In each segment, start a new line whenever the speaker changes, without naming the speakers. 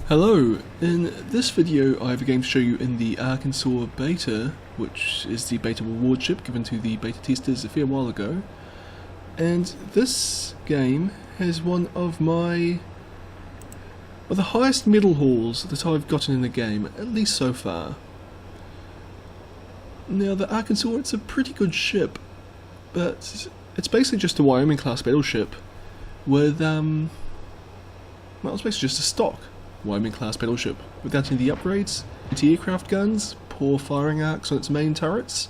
Hello, in this video I have a game to show you in the Arkansas beta, which is the beta reward ship given to the beta testers a fair while ago. And this game has one of the highest medal hauls that I've gotten in the game, at least so far. Now the Arkansas, it's a pretty good ship, but it's basically just a Wyoming class battleship with, well, it's basically just a stock Wyoming class battleship without any of the upgrades, anti-aircraft guns, poor firing arcs on its main turrets,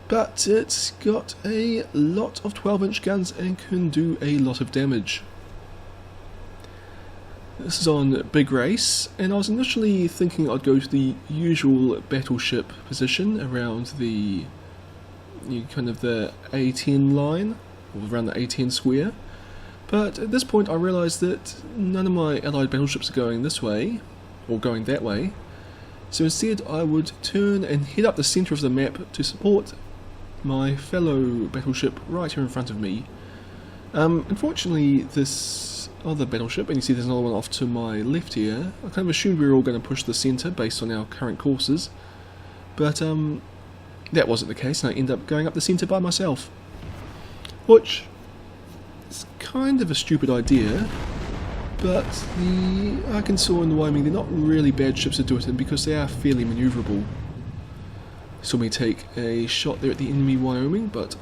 but it's got a lot of 12-inch guns and can do a lot of damage. This is on Big Race, and I was initially thinking I'd go to the usual battleship position around the kind of the A10 line, or around the A10 square. But at this point I realised that none of my allied battleships are going this way, or going that way, so instead I would turn and head up the centre of the map to support my fellow battleship right here in front of me. Unfortunately this other battleship, and you see there's another one off to my left here, I kind of assumed we were all going to push the centre based on our current courses, but that wasn't the case, and I ended up going up the centre by myself, which it's kind of a stupid idea, but the Arkansas and the Wyoming, they're not really bad ships to do it in because they are fairly manoeuvrable. Saw me take a shot there at the enemy Wyoming, but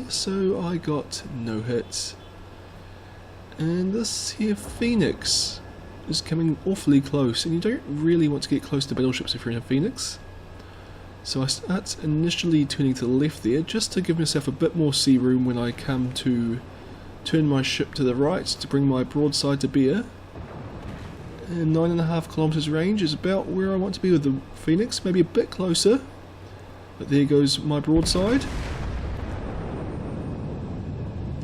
so I got no hits. And this here Phoenix is coming awfully close, and you don't really want to get close to battleships if you're in a Phoenix. So I start initially turning to the left there, just to give myself a bit more sea room when I come to turn my ship to the right to bring my broadside to bear. And 9.5 kilometers range is about where I want to be with the Phoenix, maybe a bit closer. But there goes my broadside.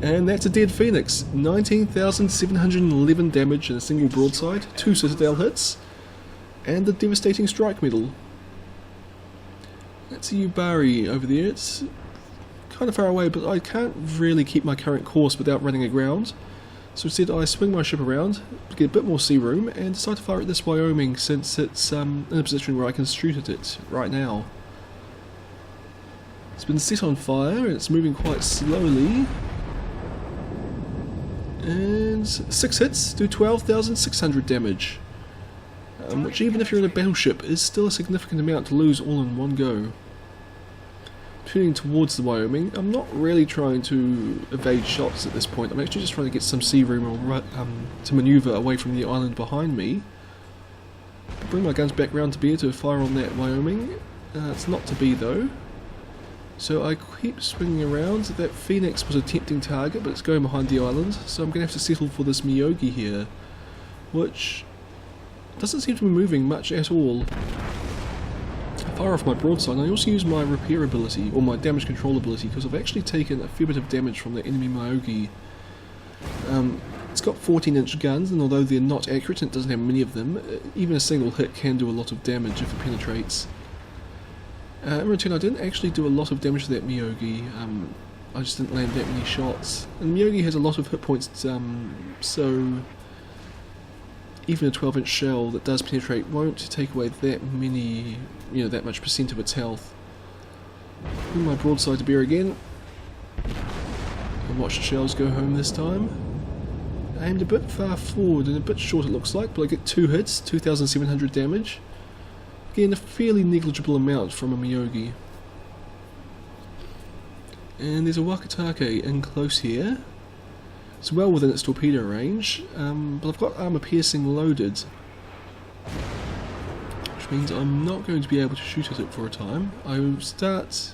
And that's a dead Phoenix. 19,711 damage in a single broadside, 2 Citadel hits, and the Devastating strike medal. That's a Ubari over there. It's kind of far away, but I can't really keep my current course without running aground, so instead I swing my ship around to get a bit more sea room and decide to fire at this Wyoming since it's in a position where I can shoot at it right now. It's been set on fire and it's moving quite slowly, and 6 hits do 12,600 damage, which even if you're in a battleship is still a significant amount to lose all in one go. Turning towards the Wyoming, I'm not really trying to evade shots at this point. I'm actually just trying to get some sea room or to manoeuvre away from the island behind me. Bring my guns back round to bear to fire on that Wyoming. It's not to be though. So I keep swinging around. That Phoenix was a tempting target, but it's going behind the island, so I'm going to have to settle for this Miyogi here, which doesn't seem to be moving much at all. I fire off my broadside, and I also use my repair ability, or my damage control ability, because I've actually taken a fair bit of damage from the enemy Miyogi. It's got 14-inch guns, and although they're not accurate and it doesn't have many of them, even a single hit can do a lot of damage if it penetrates. In return, I didn't actually do a lot of damage to that Miyogi. I just didn't land that many shots. And Miyogi has a lot of hit points, so even a 12-inch shell that does penetrate won't take away that many, that much percent of its health. Bring my broadside to bear again, and watch the shells go home this time. Aimed a bit far forward and a bit short it looks like, but I get 2 hits, 2,700 damage. Again, a fairly negligible amount from a Miyogi. And there's a Wakatake in close here. It's well within its torpedo range, but I've got armour piercing loaded, which means I'm not going to be able to shoot at it for a time. I will start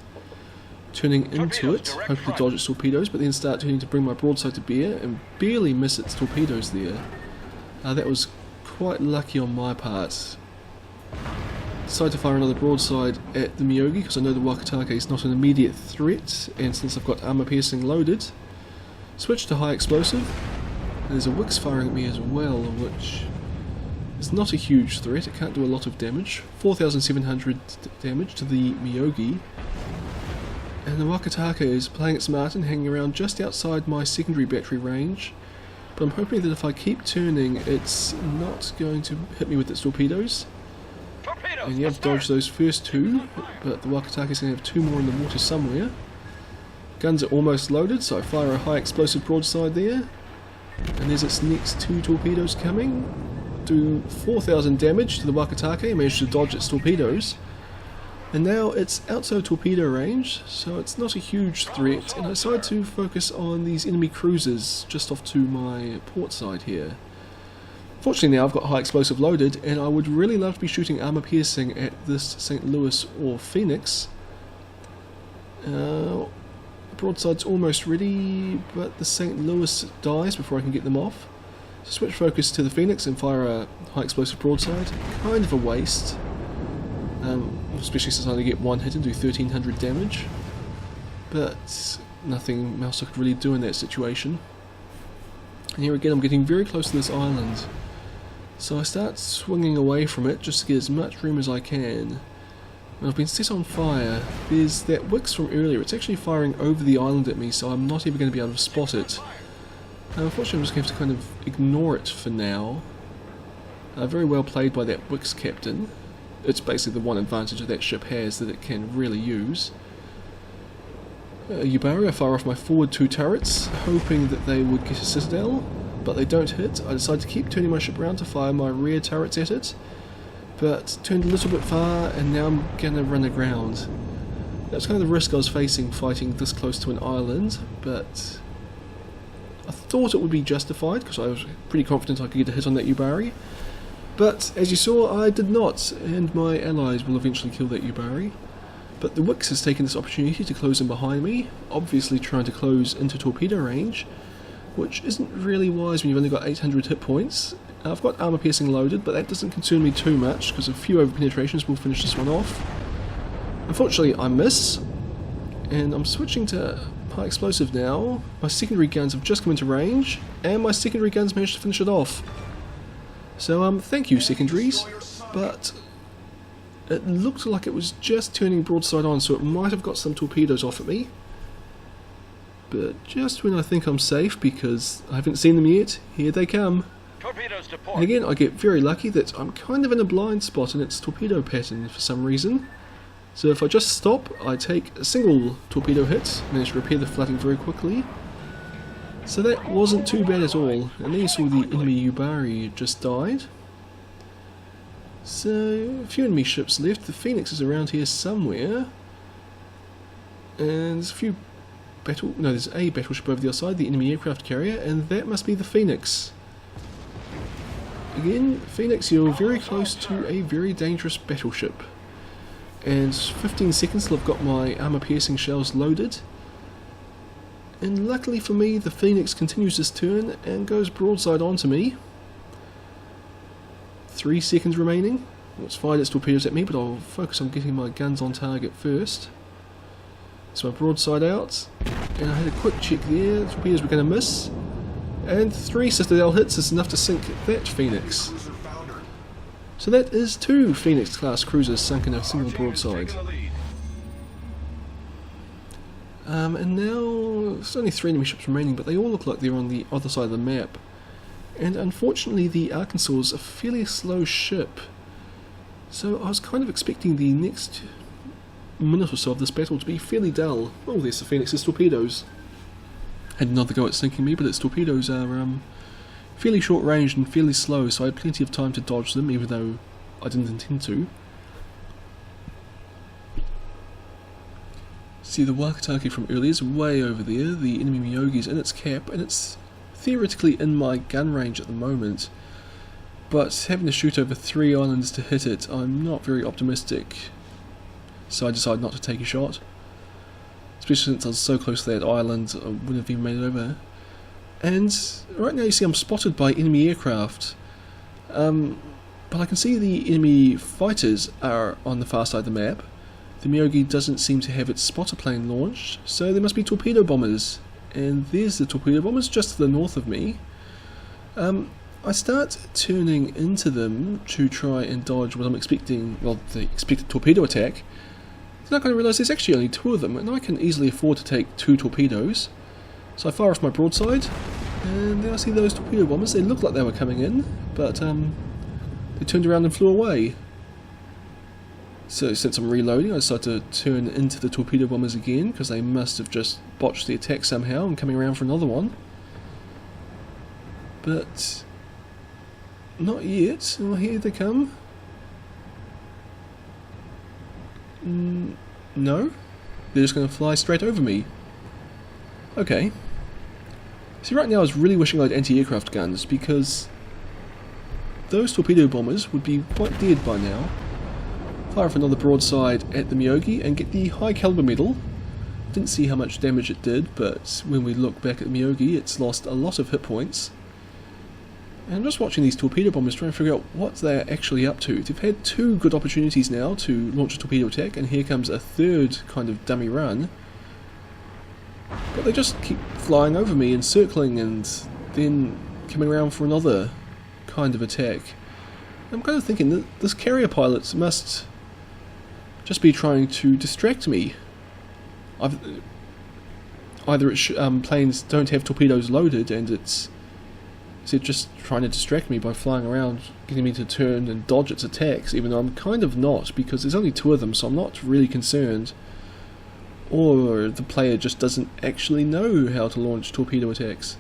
turning into it, hoping to dodge its torpedoes, but then start turning to bring my broadside to bear and barely miss its torpedoes there. That was quite lucky on my part. Decided to fire another broadside at the Miyogi because I know the Wakatake is not an immediate threat, and since I've got armour piercing loaded, switch to high explosive. There's a Wix firing at me as well, which is not a huge threat. It can't do a lot of damage. 4,700 damage to the Miyogi. And the Wakatake is playing it smart and hanging around just outside my secondary battery range, But I'm hoping that if I keep turning, it's not going to hit me with its torpedoes. And yeah, I've dodged those first two, but the Wakataki's going to have two more in the water somewhere. Guns are almost loaded, so I fire a high explosive broadside there. And there's its next two torpedoes coming. Do 4,000 damage to the Wakatake, managed to dodge its torpedoes. And now it's outside torpedo range, so it's not a huge threat, and I decide to focus on these enemy cruisers just off to my port side here. Fortunately now I've got high explosive loaded, and I would really love to be shooting armor piercing at this St. Louis or Phoenix. Broadside's almost ready, but the St. Louis dies before I can get them off. So switch focus to the Phoenix and fire a high explosive broadside. Kind of a waste. Especially since I only get one hit and do 1,300 damage. But nothing else I could really do in that situation. And here again I'm getting very close to this island. So I start swinging away from it just to get as much room as I can. And I've been set on fire. There's that Wix from earlier, it's actually firing over the island at me, so I'm not even going to be able to spot it. Unfortunately I'm just going to have to kind of ignore it for now. Very well played by that Wix captain. It's basically the one advantage that ship has that it can really use. Yubari, I fire off my forward two turrets, hoping that they would get a citadel, but they don't hit. I decide to keep turning my ship around to fire my rear turrets at it, but turned a little bit far, and now I'm gonna run aground. That's kind of the risk I was facing fighting this close to an island, but I thought it would be justified because I was pretty confident I could get a hit on that Yubari. But, as you saw, I did not, and my allies will eventually kill that Yubari. But the Wix has taken this opportunity to close in behind me, obviously trying to close into torpedo range, which isn't really wise when you've only got 800 hit points. I've got armor piercing loaded, but that doesn't concern me too much, because a few over-penetrations will finish this one off. Unfortunately, I miss, and I'm switching to high explosive now. My secondary guns have just come into range, and my secondary guns managed to finish it off. So, thank you, secondaries, but it looked like it was just turning broadside on, so it might have got some torpedoes off at me. But just when I think I'm safe, because I haven't seen them yet, here they come.
Torpedoes to port.
And again, I get very lucky that I'm kind of in a blind spot in its torpedo pattern for some reason. So if I just stop, I take a single torpedo hit, manage to repair the flooding very quickly. So that wasn't too bad at all, and then you saw the enemy Yubari just died. So, a few enemy ships left. The Phoenix is around here somewhere. And there's there's a battleship over the other side, the enemy aircraft carrier, and that must be the Phoenix. Again, Phoenix, you're very close to a very dangerous battleship. And 15 seconds till I've got my armor piercing shells loaded. And luckily for me, the Phoenix continues this turn and goes broadside onto me. 3 seconds remaining. It's fired its torpedoes at me, but I'll focus on getting my guns on target first. So I broadside out, and I had a quick check there. The torpedoes were going to miss, and 3 Citadel hits is enough to sink that Phoenix. So that is 2 Phoenix class cruisers sunk in a single broadside. And now there's only 3 enemy ships remaining, but they all look like they're on the other side of the map. And unfortunately the Arkansas is a fairly slow ship, so I was kind of expecting the next minute or so of this battle to be fairly dull. Oh, there's the Phoenix's torpedoes. Had another go at sinking me, but its torpedoes are fairly short range and fairly slow, so I had plenty of time to dodge them, even though I didn't intend to. See, the Wakatake from earlier is way over there, the enemy Miyogi's in its cap, and it's theoretically in my gun range at the moment, but having to shoot over 3 islands to hit it, I'm not very optimistic, so I decided not to take a shot, especially since I was so close to that island I wouldn't have even made it over. And right now you see I'm spotted by enemy aircraft, but I can see the enemy fighters are on the far side of the map. The Miyogi doesn't seem to have its spotter plane launched, so there must be torpedo bombers. And there's the torpedo bombers just to the north of me. I start turning into them to try and dodge what I'm expecting, well, the expected torpedo attack. Then I'm going to realise there's actually only 2 of them, and I can easily afford to take 2 torpedoes. So I fire off my broadside, And then I see those torpedo bombers. They looked like they were coming in, but they turned around and flew away. So since I'm reloading, I decided to turn into the torpedo bombers again, because they must have just botched the attack somehow and coming around for another one. But not yet. Oh, here they come. No? They're just going to fly straight over me. Okay. See, right now I was really wishing I had anti-aircraft guns, because those torpedo bombers would be quite dead by now. Fire off another broadside at the Miyogi and get the high caliber medal. Didn't see how much damage it did, but when we look back at the Miyogi, it's lost a lot of hit points. And I'm just watching these torpedo bombers trying to figure out what they're actually up to. They've had two good opportunities now to launch a torpedo attack, and here comes a third kind of dummy run. But they just keep flying over me and circling and then coming around for another kind of attack. I'm kind of thinking that this carrier pilot must just be trying to distract me. Either planes don't have torpedoes loaded and it's just trying to distract me by flying around, getting me to turn and dodge its attacks, even though I'm kind of not, because there's only two of them, so I'm not really concerned. Or the player just doesn't actually know how to launch torpedo attacks.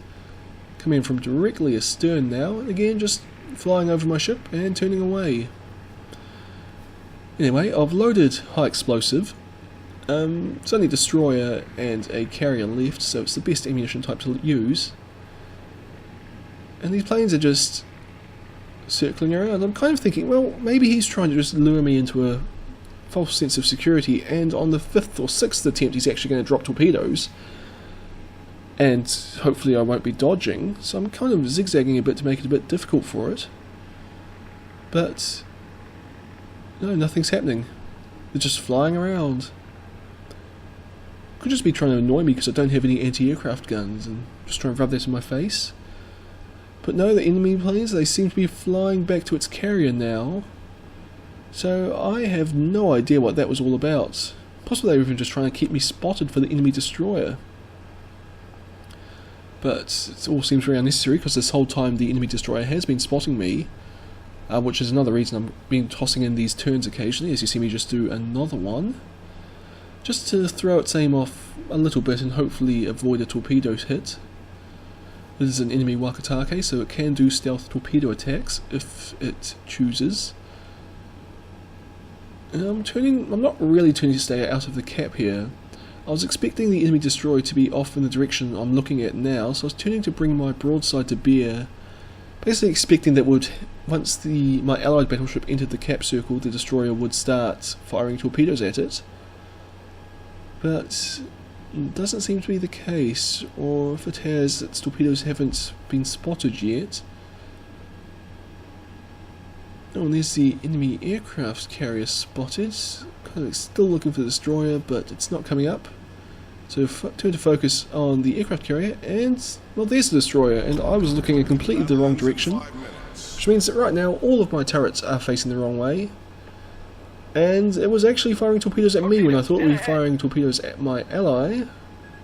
Coming in from directly astern now, and again just flying over my ship and turning away. Anyway, I've loaded high explosive. It's only a destroyer and a carrier left, so it's the best ammunition type to use. And these planes are just circling around. I'm kind of thinking, well, maybe he's trying to just lure me into a false sense of security, and on the 5th or 6th attempt he's actually going to drop torpedoes. And hopefully I won't be dodging, so I'm kind of zigzagging a bit to make it a bit difficult for it. But no, nothing's happening. They're just flying around. Could just be trying to annoy me because I don't have any anti-aircraft guns and just trying to rub that in my face. But no, the enemy planes, they seem to be flying back to its carrier now. So I have no idea what that was all about. Possibly they were even just trying to keep me spotted for the enemy destroyer. But it all seems very unnecessary because this whole time the enemy destroyer has been spotting me. Which is another reason I'm been tossing in these turns occasionally, as you see me just do another one. Just to throw its aim off a little bit and hopefully avoid a torpedo hit. This is an enemy Wakatake, so it can do stealth torpedo attacks if it chooses. I'm not really turning to stay out of the cap here. I was expecting the enemy destroyer to be off in the direction I'm looking at now, so I was turning to bring my broadside to bear. Basically expecting that once my allied battleship entered the cap circle, the destroyer would start firing torpedoes at it. But it doesn't seem to be the case, or if it has, its torpedoes haven't been spotted yet. Oh, and there's the enemy aircraft carrier spotted. Kind of still looking for the destroyer, but it's not coming up. So turn to focus on the aircraft carrier, and well, there's the destroyer, and I was looking in completely the wrong direction, which means that right now all of my turrets are facing the wrong way, and it was actually firing torpedoes at me when I thought we were firing torpedoes at my ally.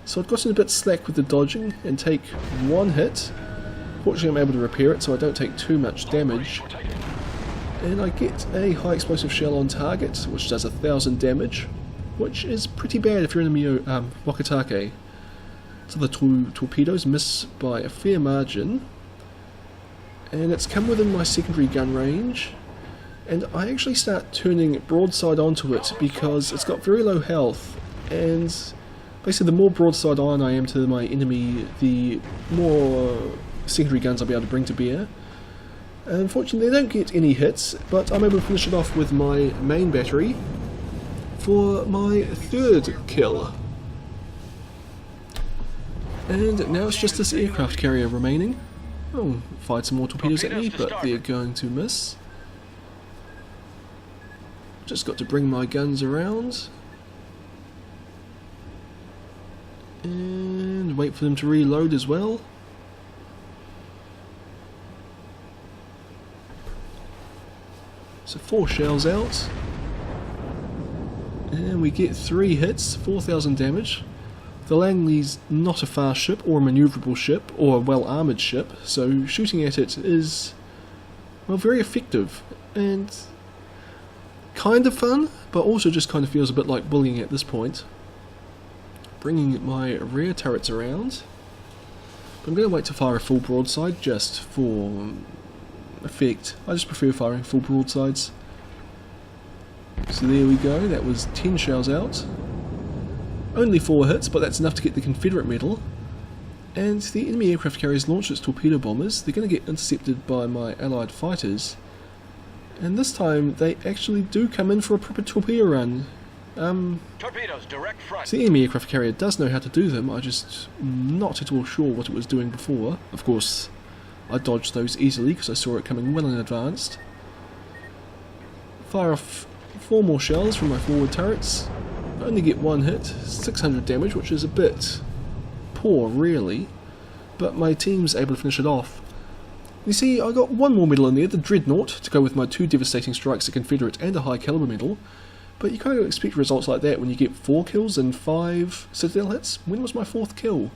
So I'd gotten a bit slack with the dodging and take one hit. Fortunately I'm able to repair it so I don't take too much damage, and I get a high explosive shell on target which does 1,000 damage. Which is pretty bad if you're in a Wakatake. So the torpedoes miss by a fair margin. And it's come within my secondary gun range. And I actually start turning broadside onto it because it's got very low health. And basically the more broadside on I am to my enemy, the more secondary guns I'll be able to bring to bear. And unfortunately they don't get any hits, but I'm able to finish it off with my main battery for my third kill. And now it's just this aircraft carrier remaining. Oh, fired some more torpedoes at me, but they're going to miss. Just got to bring my guns around. And wait for them to reload as well. So 4 shells out. And we get 3 hits, 4,000 damage. With The Langley's not a fast ship or a manoeuvrable ship or a well-armoured ship, so shooting at it is, well, very effective and kind of fun, but also just kind of feels a bit like bullying at this point. Bringing my rear turrets around. I'm going to wait to fire a full broadside just for effect. I just prefer firing full broadsides. So there we go, that was 10 shells out. Only 4 hits, but that's enough to get the Confederate medal. And the enemy aircraft carriers launched its torpedo bombers. They're going to get intercepted by my allied fighters. And this time they actually do come in for a proper torpedo run.
Torpedoes, direct front.
So the enemy aircraft carrier does know how to do them, I'm just not at all sure what it was doing before. Of course, I dodged those easily because I saw it coming well in advance. Fire off 4 more shells from my forward turrets. Only get 1 hit, 600 damage, which is a bit poor really, but my team's able to finish it off. You see, I got 1 more medal in there, the Dreadnought, to go with my 2 devastating strikes, a Confederate and a high caliber medal. But you kind of expect results like that when you get 4 kills and 5 Citadel hits. When was my 4th kill?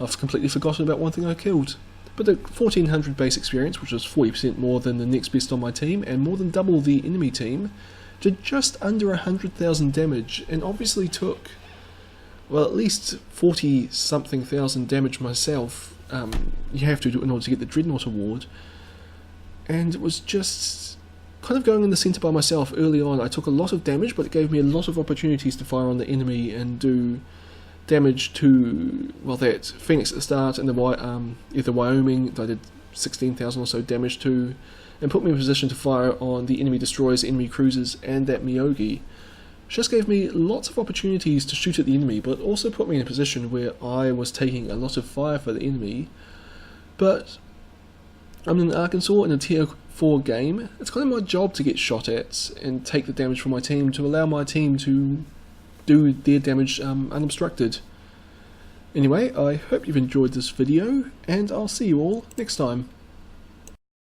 I've completely forgotten about one thing I killed. But the 1400 base experience, which was 40% more than the next best on my team, and more than double the enemy team, did just under 100,000 damage, and obviously took, well, at least 40 something thousand damage myself. You have to do it in order to get the Dreadnought award. And it was just kind of going in the centre by myself early on. I took a lot of damage, but it gave me a lot of opportunities to fire on the enemy and do damage to, well, that Phoenix at the start and the Wyoming that I did 16,000 or so damage to, and put me in a position to fire on the enemy destroyers, enemy cruisers, and that Miyogi. Just gave me lots of opportunities to shoot at the enemy, but also put me in a position where I was taking a lot of fire for the enemy. But I'm in Arkansas in a tier 4 game. It's kind of my job to get shot at and take the damage from my team to allow my team to do their damage unobstructed. Anyway, I hope you've enjoyed this video, and I'll see you all next time.